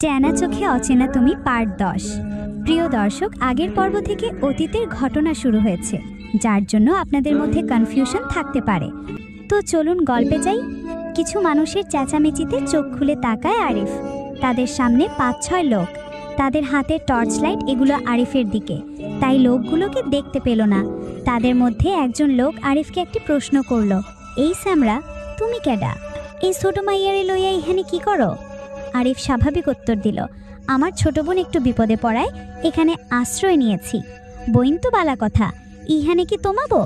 ট্যানা চোখে অচেনা তুমি পার্ট 10। প্রিয় দর্শক, আগের পর্ব থেকে অতীতের ঘটনা শুরু হয়েছে, যার জন্য আপনাদের মধ্যে কনফিউশন থাকতে পারে। তো চলুন গল্পে যাই। কিছু মানুষের চেঁচামেচিতে চোখ খুলে তাকায় আরিফ। তাদের সামনে 5-6 লোক, তাদের হাতে টর্চ লাইট, এগুলো আরিফের দিকে, তাই লোকগুলোকে দেখতে পেল না। তাদের মধ্যে একজন লোক আরিফকে একটি প্রশ্ন করল, এই স্যামরা, তুমি কেডা? এই ছোট মাইয়ারে লইয়া এখানে কি করো? আরিফ স্বাভাবিক উত্তর দিল, আমার ছোট বোন একটু বিপদে পড়ায় এখানে আশ্রয় নিয়েছি। বইন তো বালা কথা, ইহানে কি তোমাবো?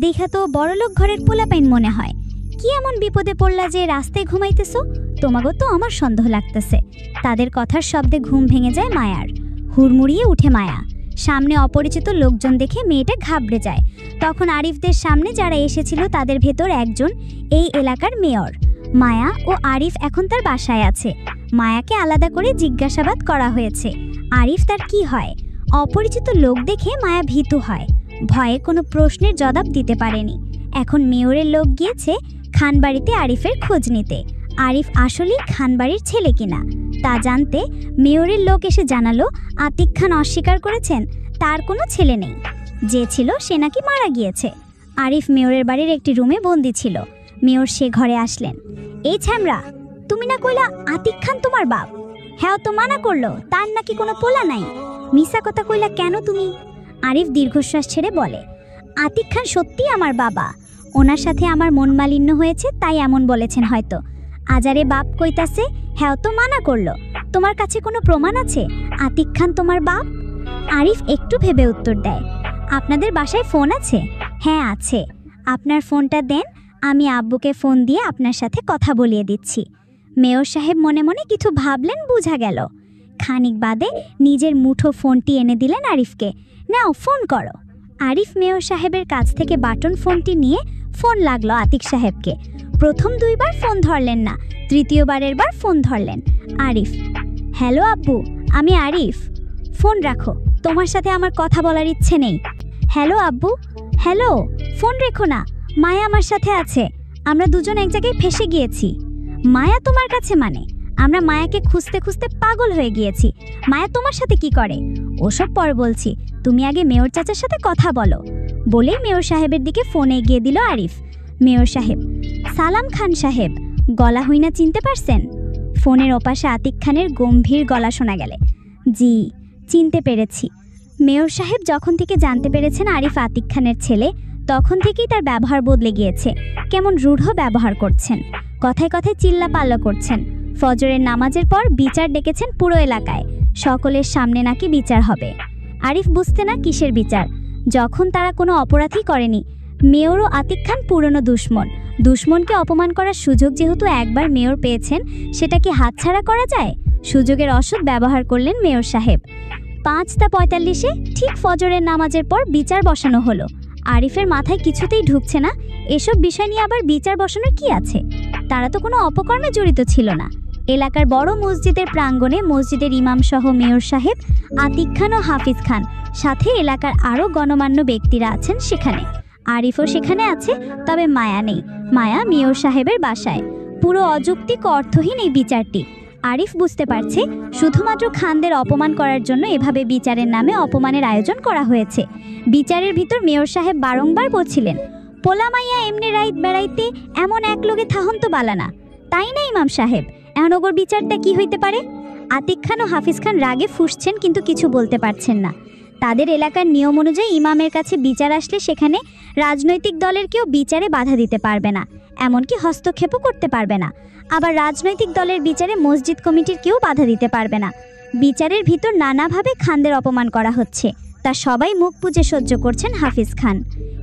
দেখা তো বড়লোক ঘরের পোলাপাইন মনে হয়। কি এমন বিপদে পড়লা যে রাস্তায় ঘুমাইতেছ? তোমাগো তো আমার সন্দেহ লাগতেছে। তাদের কথার শব্দে ঘুম ভেঙে যায় মায়ার। হুড়মুড়িয়ে উঠে মায়া। সামনে অপরিচিত লোকজন দেখে মেয়েটা ঘাবড়ে যায়। তখন আরিফদের সামনে যারা এসেছিল তাদের ভেতর একজন এই এলাকার মেয়র। মায়া ও আরিফ এখন তার বাসায় আছে। মায়াকে আলাদা করে জিজ্ঞাসাবাদ করা হয়েছে। আরিফ তার কি হয়? অপরিচিত লোক দেখে মায়া ভীতু হয়। ভয়ে কোনো প্রশ্নের জবাব দিতে পারেনি। এখন মেয়রের লোক গিয়েছে খানবাড়িতে আরিফের খোঁজ নিতে। আরিফ আসলেই খানবাড়ির ছেলে কিনা তা জানতে মেয়রের লোক এসে জানালো আতিক খান অস্বীকার করেছেন তার কোনো ছেলে নেই। যে ছিল সে নাকি মারা গিয়েছে। আরিফ মেয়রের বাড়ির একটি রুমে বন্দি ছিল। মেয়র সে ঘরে আসলেন। এই ছ্যামরা, তুমি না কইলা আতিক খান তোমার বাপ? হ্যাঁ, তো মানা করলো তার নাকি কোনো পোলা নাই। মিশা কথা কইলা কেন তুমি? আরিফ দীর্ঘশ্বাস ছেড়ে বলে, আতিক খান সত্যিই আমার বাবা। ওনার সাথে আমার মন মালিন্য হয়েছে, তাই এমন বলেছেন হয়তো। আজারে বাপ কইতাছে, হ্যাঁ তো মানা করলো। তোমার কাছে কোনো প্রমাণ আছে আতিক খান তোমার বাপ? আরিফ একটু ভেবে উত্তর দেয়, আপনাদের বাসায় ফোন আছে? হ্যাঁ আছে। আপনার ফোনটা দেন, আমি আব্বুকে ফোন দিয়ে আপনার সাথে কথা বলিয়ে দিচ্ছি। মেয়র সাহেব মনে মনে কিছু ভাবলেন, বোঝা গেল। খানিক বাদে নিজের মুঠো ফোনটি এনে দিলেন আরিফকে। নাও ফোন করো। আরিফ মেয়র সাহেবের কাছ থেকে বাটন ফোনটি নিয়ে ফোন লাগলো আতিক সাহেবকে। প্রথম 2 বার ফোন ধরলেন না, তৃতীয়বারের বার ফোন ধরলেন। আরিফ, হ্যালো আব্বু, আমি আরিফ। ফোন রাখো, তোমার সাথে আমার কথা বলার ইচ্ছে নেই। হ্যালো আব্বু। হ্যালো, ফোন রেখো না, মায়া আমার সাথে আছে। আমরা দুজন এক জায়গায় ফেসে গিয়েছি। মায়া তোমার কাছে মানে? আমরা মায়াকে খুঁজতে খুঁজতে পাগল হয়ে গিয়েছি। মায়া তোমার সাথে কি করে? ওসব পর বলছি, তুমি আগে মেয়র চাচার সাথে কথা বলো। বলেই মেয়র সাহেবের দিকে ফোন এগিয়ে দিল আরিফ। মেয়র সাহেব, সালাম খান সাহেব, গলা হইনা চিনতে পারছেন? ফোনের ওপাশে আতিক খানের গম্ভীর গলা শোনা গেলে, জি চিনতে পেরেছি। মেয়র সাহেব যখন থেকে জানতে পেরেছেন আরিফ আতিক খানের ছেলে, তখন থেকেই তার ব্যবহার বদলে গিয়েছে। কেমন রূঢ় ব্যবহার করছেন, কথায় কথায় চিল্লাপাল্লা করছেন। ফজরের নামাজের পর বিচার ডেকেছেন পুরো এলাকায়, সকলের সামনে নাকি বিচার হবে। আরিফ বুঝতে না কিসের বিচার, যখন তারা কোনো অপরাধই করেনি। মেয়র ও আতিক খান পুরনো দুশ্মন। দুশ্মনকে অপমান করার সুযোগ যেহেতু একবার মেয়র পেয়েছেন, সেটা কি হাতছাড়া করা যায়? সুযোগের অসৎ ব্যবহার করলেন মেয়র সাহেব। 5:45 ঠিক ফজরের নামাজের পর বিচার বসানো হলো। আরিফের মাথায় কিছুতেই ঢুকছে না, এসব বিষয় নিয়ে আবার বিচার বসানোর কি আছে? তারা তো কোনো অপকর্মে জড়িত ছিল না। এলাকার বড় মসজিদের প্রাঙ্গণে মসজিদের ইমাম সহ মেয়র সাহেব, আতিক খান ও হাফিজ খান, সাথে এলাকার আরও গণ্যমান্য ব্যক্তিরা আছেন সেখানে। আরিফও সেখানে আছে, তবে মায়া নেই। মায়া মেয়র সাহেবের বাসায়। পুরো অযৌক্তিক, অর্থহীন এই বিচারটি। আরিফ বুঝতে পারছে শুধুমাত্র খানদের অপমান করার জন্য এভাবে বিচারের নামে অপমানের আয়োজন করা হয়েছে। বিচারের ভিতর মেয়র সাহেব বারংবার বলছিলেন, পোলা মাইয়া এমনি রাইত বেড়াইতে এমন এক লোকে থাহন তো বালানা, তাই না ইমাম সাহেব? এখন ওগর বিচারটা কি হইতে পারে? আতিক খান ও হাফিজ খান রাগে ফুঁসছেন, কিন্তু কিছু বলতে পারছেন না। তাদের এলাকার নিয়ম অনুযায়ী ইমামের কাছে বিচার আসলে সেখানে রাজনৈতিক দলের কেউ বিচারে বাধা দিতে পারবে না, এমনকি হস্তক্ষেপও করতে পারবে না। আবার রাজনৈতিক দলের বিচারে মসজিদ কমিটির কেউ বাধা দিতে পারবে না। বিচারের ভিতর নানাভাবে খানদের অপমান করা হচ্ছে, তা সবাই মুখ বুজে সহ্য করছেন হাফিজ খান।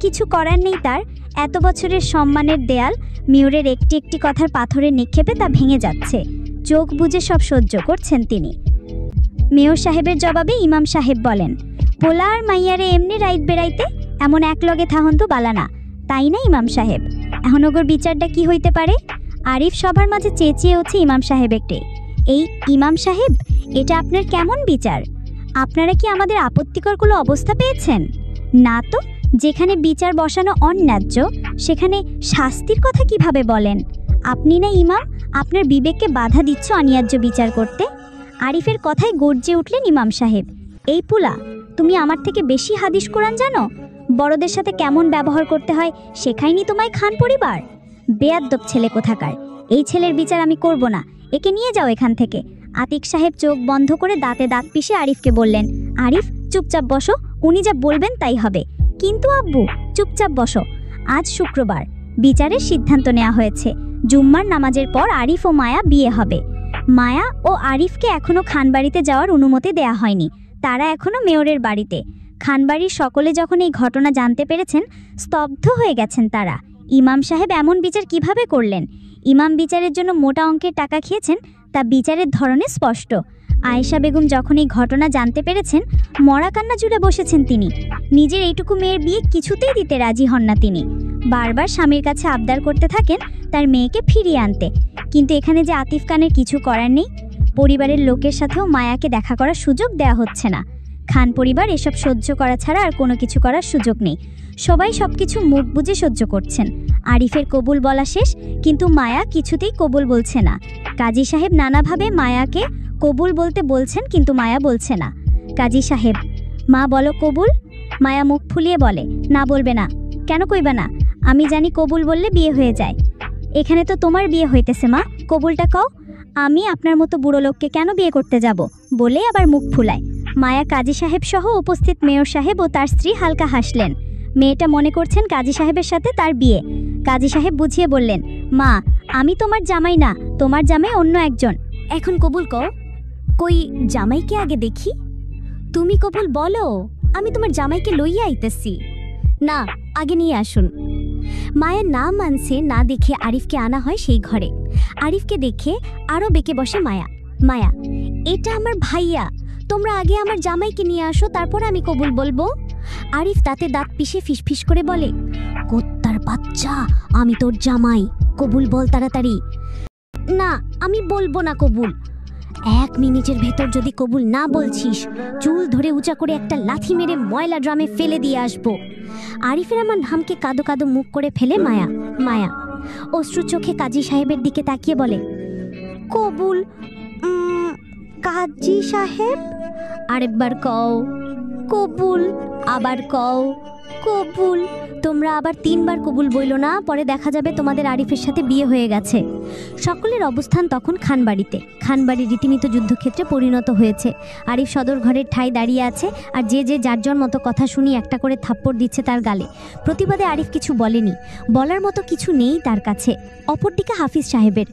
কিছু করার নেই তার। এত বছরের সম্মানের দেয়াল মেয়রের একটি একটি কথার পাথরের নিক্ষেপে তা ভেঙে যাচ্ছে। চোখ বুজে সব সহ্য করছেন তিনি। মেয়র সাহেবের জবাবে ইমাম সাহেব বলেন, পোলা আর মাইয়ারে এমনি রাইত বেড়াইতে এমন এক লগে থাহন তো বালানা, তাই না ইমাম সাহেব? এখন ওগর বিচারটা কি হইতে পারে? আরিফ সবার মাঝে চেঁচিয়ে উঠছে ইমাম সাহেবকে, এই ইমাম সাহেব, এটা আপনার কেমন বিচার? আপনারা কি আমাদের আপত্তিকর কোনো অবস্থা পেয়েছেন? না তো, যেখানে বিচার বসানো অন্যায্য সেখানে শাস্তির কথা কিভাবে বলেন? আপনি না ইমাম, আপনার বিবেককে বাধা দিচ্ছ অন্যায্য বিচার করতে? আরিফের কথায় গর্জে উঠলেন ইমাম সাহেব। এই পুলা, তুমি আমার থেকে বেশি হাদিস কোরআন জানো? বড়দের সাথে কেমন ব্যবহার করতে হয় শেখায়নি তোমায় খান পরিবার? বেয়াদ্দব ছেলে কোথাকার। এই ছেলের বিচার আমি করব না, একে নিয়ে যাও এখান থেকে। আতিক সাহেব চোখ বন্ধ করে দাঁতে দাঁত পিষে আরিফকে বললেন, আরিফ চুপচাপ বসো, উনি যা বলবেন তাই হবে। কিন্তু আব্বু, চুপচাপ বসো। আজ শুক্রবার, বিচারের সিদ্ধান্ত নেওয়া হয়েছে। জুম্মার নামাজের পর আরিফ ও মায়া বিয়ে হবে। মায়া ও আরিফকে এখনো খানবাড়িতে যাওয়ার অনুমতি দেয়া হয়নি, তারা এখনো মেয়রের বাড়িতে। খানবাড়ির সকলে যখন এই ঘটনা জানতে পেরেছেন, স্তব্ধ হয়ে গেছেন তারা। ইমাম সাহেব এমন বিচার কিভাবে করলেন? ইমাম বিচারের জন্য মোটা অঙ্কের টাকা খেয়েছেন, তা বিচারের ধরনে স্পষ্ট। আয়েশা বেগম যখন এই ঘটনা জানতে পেরেছেন, মরা কান্না জুড়ে বসেছেন তিনি। নিজের এইটুকু মেয়ের বিয়ে কিছুতেই দিতে রাজি হন না তিনি। বারবার স্বামীর কাছে আবদার করতে থাকেন তার মেয়েকে ফিরিয়ে আনতে। কিন্তু এখানে যে আতিফ খানের কিছু করার নেই। পরিবারের লোকের সাথেও মায়াকে দেখা করার সুযোগ দেওয়া হচ্ছে না। খান পরিবার এসব সহ্য করা ছাড়া আর কোনো কিছু করার সুযোগ নেই। সবাই সব কিছু মুখ বুজে সহ্য করছেন। আরিফের কবুল বলা শেষ, কিন্তু মায়া কিছুতেই কবুল বলছে না। কাজী সাহেব নানাভাবে মায়াকে কবুল বলতে বলছেন, কিন্তু মায়া বলছে না। কাজী সাহেব, মা বলো কবুল। মায়া মুখ ফুলিয়ে বলে, না বলবে না। কেন কইবা না? আমি জানি কবুল বললে বিয়ে হয়ে যায়। এখানে তো তোমার বিয়ে হইতেছে মা, কবুলটা কও। আমি আপনার মতো বুড়ো লোককে কেন বিয়ে করতে যাব? বলে আবার মুখ ফুলায়। মায়া কাজী সাহেব সহ উপস্থিত মেয়র সাহেব ও তার স্ত্রী হালকা হাসলেন। মেয়েটা মনে করছেন কাজী সাহেবের সাথে তার বিয়ে। কাজী সাহেব বুঝিয়ে বললেন, মা আমি তোমার জামাই না, তোমার জামাই অন্য একজন। এখন কবুল কও। কই জামাইকে আগে দেখি। তুমি কবুল বলো, আমি তোমার জামাইকে লইয়া আইতেছি। না, আগে নিয়ে আসুন। মায়া না মানছে না দেখে আরিফকে আনা হয় সেই ঘরে। আরিফকে দেখে আরও বেঁকে বসে মায়া। মায়া, এটা আমার ভাইয়া, তোমরা আগে আমার জামাইকে নিয়ে আসো, তারপর আমি কবুল বলবো। আরিফ দাঁতে দাঁত পিষে ফিসফিস করে বলে, কোত্তার বাচ্চা, আমি তোর জামাই, কবুল বল তাড়াতাড়ি। না, আমি বলবো না কবুল। 1 মিনিটের ভেতর যদি কবুল না বলছিস, চুল ধরে উঁচা করে একটা লাথি মেরে ময়লা ড্রামে ফেলে দিয়ে আসবো। আরিফের আমার নামকে কাদো কাদো মুখ করে ফেলে মায়া। মায়া অশ্রু চোখে কাজী সাহেবের দিকে তাকিয়ে বলে, কবুল। কাজী সাহেব, আরেকবার কও কবুল। আবার কও কবুল। তোমরা আবার 3 বার কবুল বইল না, পরে দেখা যাবে তোমাদের আরিফের সাথে বিয়ে হয়ে গেছে। সকলের অবস্থান তখন খানবাড়িতে। খানবাড়ি রীতিমতো যুদ্ধক্ষেত্রে পরিণত হয়েছে। আরিফ সদর ঘরের ঠাই দাঁড়িয়ে আছে, আর যে যে যার যার মতো কথা শুনি একটা করে থাপ্পড় দিচ্ছে তার গালে। প্রতিবাদে আরিফ কিছু বলেনি, বলার মতো কিছু নেই তার কাছে। অপরদিকে হাফিজ সাহেবের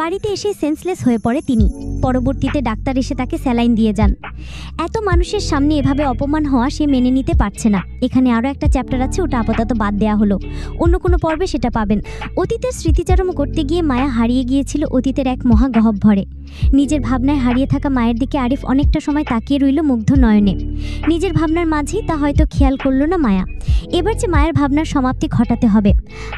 বাড়িতে এসে সেন্সলেস হয়ে পড়ে তিনি। পরবর্তীতে ডাক্তার এসে তাকে স্যালাইন দিয়ে যান। এত মানুষের সামনে এভাবে অপমান হওয়া সে মেনে নিতে পারছে না। এখানে আরও একটা চ্যাপ্টার আছে, ওটা আপাতত বাদ দেওয়া হলো, অন্য কোনো পর্বে সেটা পাবেন। অতীতের স্মৃতিচারণ করতে গিয়ে মায়া হারিয়ে গিয়েছিল অতীতের এক মহা গহ্বরে। নিজের ভাবনায় হারিয়ে থাকা মায়ের দিকে আরিফ অনেকটা সময় তাকিয়ে রইল মুগ্ধ নয়নে। নিজের ভাবনার মাঝেই তা হয়তো খেয়াল করল না মায়া। এবার যে মায়ের ভাবনার সমাপ্তি ঘটাতে হবে।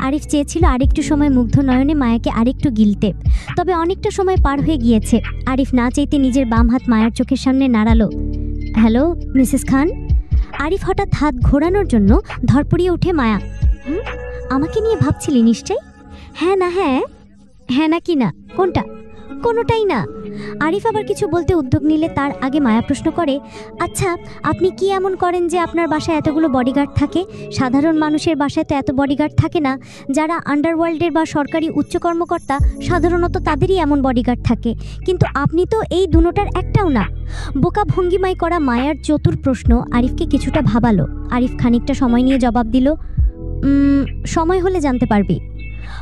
আরিফ চেয়েছিল আরেকটু সময় মুগ্ধ নয়নে মায়াকে আরেকটু গিলতে, তবে অনেকটা সময় পার হয়ে গিয়েছে। আরিফ না চাইতে নিজের বাম হাত মায়ের চোখের সামনে নাড়ালো। হ্যালো মিসেস খান। আরিফ হঠাৎ হাত ঘোরানোর জন্য ধরপড়িয়ে উঠে মায়া, আমাকে নিয়ে ভাবছিলি নিশ্চয়ই? হ্যাঁ না হ্যাঁ, হ্যাঁ না কি না, কোনটা? কোনোটাই না। আরিফ আবার কিছু বলতে উদ্যোগ নিলে তার আগে মায়া প্রশ্ন করে, আচ্ছা আপনি কি এমন করেন যে আপনার বাসায় এতগুলো বডিগার্ড থাকে? সাধারণ মানুষের বাসায় তো এত বডিগার্ড থাকে না। যারা আন্ডারওয়ার্ল্ডের বা সরকারি উচ্চ কর্মকর্তা সাধারণত তাদেরই এমন বডিগার্ড থাকে, কিন্তু আপনি তো এই দুটোটার একটাও না। বোকা ভঙ্গিমায় করা মায়ার চতুর প্রশ্ন আরিফকে কিছুটা ভাবালো। আরিফ খানিকটা সময় নিয়ে জবাব দিল, সময় হলে জানতে পারবি।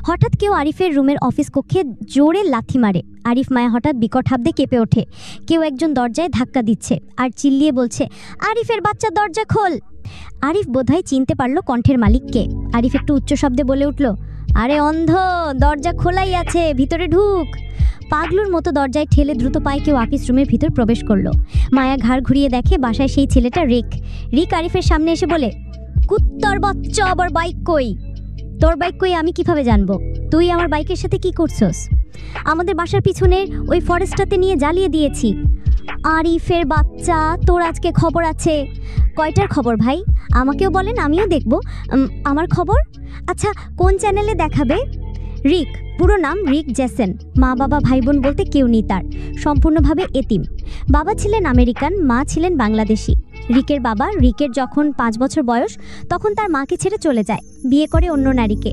হঠাৎ কেউ আরিফের রুমের অফিস কক্ষে জোরে লাথি মারে। আরিফ মায়া হঠাৎ বিকট হাব্দে কেঁপে ওঠে। কেউ একজন দরজায় ধাক্কা দিচ্ছে আর চিল্লিয়ে বলছে, আরিফের বাচ্চা দরজা খোল। আরিফ বোধহয় চিনতে পারল কণ্ঠের মালিককে। আরিফ একটু উচ্চ শব্দে বলে উঠল, আরে অন্ধ, দরজা খোলাই আছে, ভিতরে ঢুক। পাগলুর মতো দরজায় ঠেলে দ্রুত পায়ে কেউ অফিস রুমের ভিতর প্রবেশ করলো। মায়া ঘাড় ঘুরিয়ে দেখে বাসায় সেই ছেলেটা রিক। রিক আরিফের সামনে এসে বলে, কুত্তার বাচ্চা, আবার বাইক কই? তোর বাইক কই আমি কিভাবে জানবো? তুই আমার বাইকের সাথে কি করছস? আমাদের বাসার পিছনের ওই ফরেস্টটাতে নিয়ে জ্বালিয়ে দিয়েছি। আরিফের বাচ্চা, তোর আজকে খবর আছে। কয়টার খবর ভাই? আমাকেও বলেন, আমিও দেখব। আমার খবর? আচ্ছা কোন চ্যানেলে দেখাবে? রিক, পুরো নাম রিক জেসেন। মা বাবা ভাই বোন বলতে কেউ নেই তার, সম্পূর্ণভাবে এতিম। বাবা ছিলেন আমেরিকান, মা ছিলেন বাংলাদেশি। রিকের বাবা রিকের যখন 5 বছর বয়স তখন তার মাকে ছেড়ে চলে যায়, বিয়ে করে অন্য নারীকে।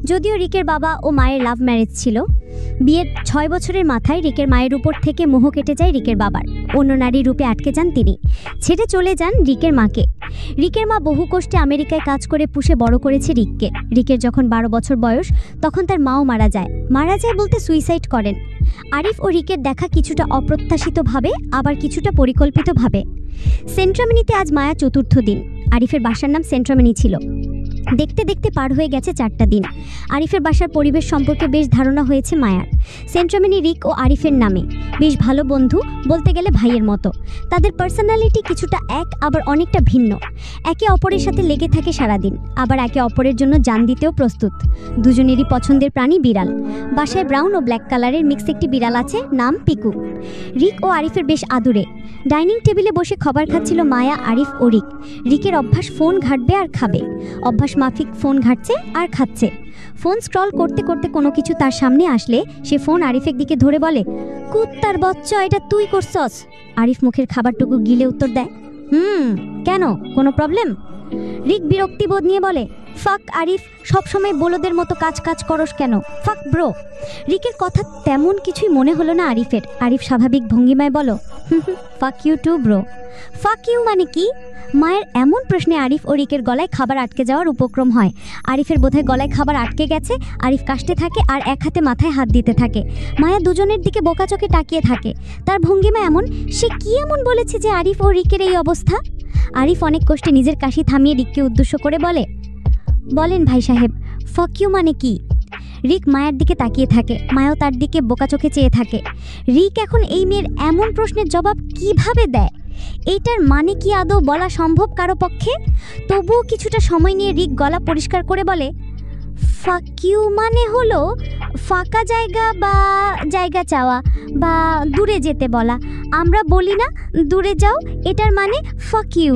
যদিও রিকের বাবা ও মায়ের লাভ ম্যারেজ ছিল, বিয়ের 6 বছরের মাথায় রিকের মায়ের উপর থেকে মোহ কেটে যায় রিকের বাবার। অন্য নারী রূপে আটকে যান তিনি, ছেড়ে চলে যান রিকের মাকে। রিকের মা বহু কষ্টে আমেরিকায় কাজ করে পুষে বড় করেছে রিককে। রিকের যখন 12 বছর বয়স তখন তার মাও মারা যায় বলতে সুইসাইড করেন। আরিফ ও রিকের দেখা কিছুটা অপ্রত্যাশিতভাবে, আবার কিছুটা পরিকল্পিতভাবে। সেন্ট্রামিনিতে আজ মায়া 4র্থ দিন। আরিফের বাসার নাম সেন্ট্রামিনি ছিল। দেখতে দেখতে পার হয়ে গেছে 4টা দিন। আরিফের বাসার পরিবেশ সম্পর্কে বেশ ধারণা হয়েছে মায়ার। সেন্ট্রামিনি রিক ও আরিফের নামে, বেশ ভালো বন্ধু, বলতে গেলে ভাইয়ের মতো। তাদের পার্সোনালিটি কিছুটা এক, আবার অনেকটা ভিন্ন। একে অপরের সাথে লেগে থাকে সারাদিন, আবার একে অপরের জন্য জান দিতেও প্রস্তুত। দুজনেরই পছন্দের প্রাণী বিড়াল। বাসায় ব্রাউন ও ব্ল্যাক কালারের মিক্স একটি বিড়াল আছে, নাম পিকু। রিক ও আরিফের বেশ আদুরে। ডাইনিং টেবিলে বসে খাবার খাচ্ছিল মায়া, আরিফ ও রিক। রিকের অভ্যাস ফোন ঘাঁটবে আর খাবে, অভ্যাস মাফিক ফোন ঘাঁটছে আর খাচ্ছে। ফোন স্ক্রল করতে করতে কোনো কিছু তার সামনে আসলে সে ফোন আরিফের দিকে ধরে বলে, কুত্তার বচ্চা, এটা তুই করছস। আরিফ মুখের খাবারটুকু গিলে উত্তর দেয়, কেন, কোনো প্রবলেম? রিক বিরক্তিবোধ নিয়ে বলে, ফাক আরিফ, সবসময় বলদের মতো কাজ করস কেন? ফাক ব্রো। রিকের কথা তেমন কিছুই মনে হলো না আরিফের। আরিফ স্বাভাবিক ভঙ্গিমায় বলো, fuck you too bro. Fuck you মানে কি? মায়ের এমন প্রশ্নে আরিফ ও রিকের গলায় খাবার আটকে যাওয়ার উপক্রম হয়। আরিফের বোধহয় গলায় খাবার আটকে গেছে। আরিফ কাশতে থাকে আর এক হাতে মাথায় হাত দিতে থাকে। মায়া দুজনের দিকে বোকাচোখে তাকিয়ে থাকে। তার ভঙ্গিমা এমন, সে কি এমন বলেছে যে আরিফ ও রিকের এই অবস্থা? আরিফ অনেক কষ্টে নিজের কাশি থামিয়ে রিককে উদ্দেশ্য করে বলেন ভাই সাহেব, ফাক ইউ মানে কি? রিক মায়ের দিকে তাকিয়ে থাকে, মায়াও তার দিকে বোকাচোখে চেয়ে থাকে। রিক এখন এই মেয়ের এমন প্রশ্নের জবাব কিভাবে দেয়? এইটার মানে কি আদৌ বলা সম্ভব কারো পক্ষে? তবুও কিছুটা সময় নিয়ে রিক গলা পরিষ্কার করে বলে, ফাক ইউ মানে হলো ফাঁকা জায়গা বা জায়গা চাওয়া বা দূরে যেতে বলা। আমরা বলি না দূরে যাও, এটার মানে ফাক ইউ।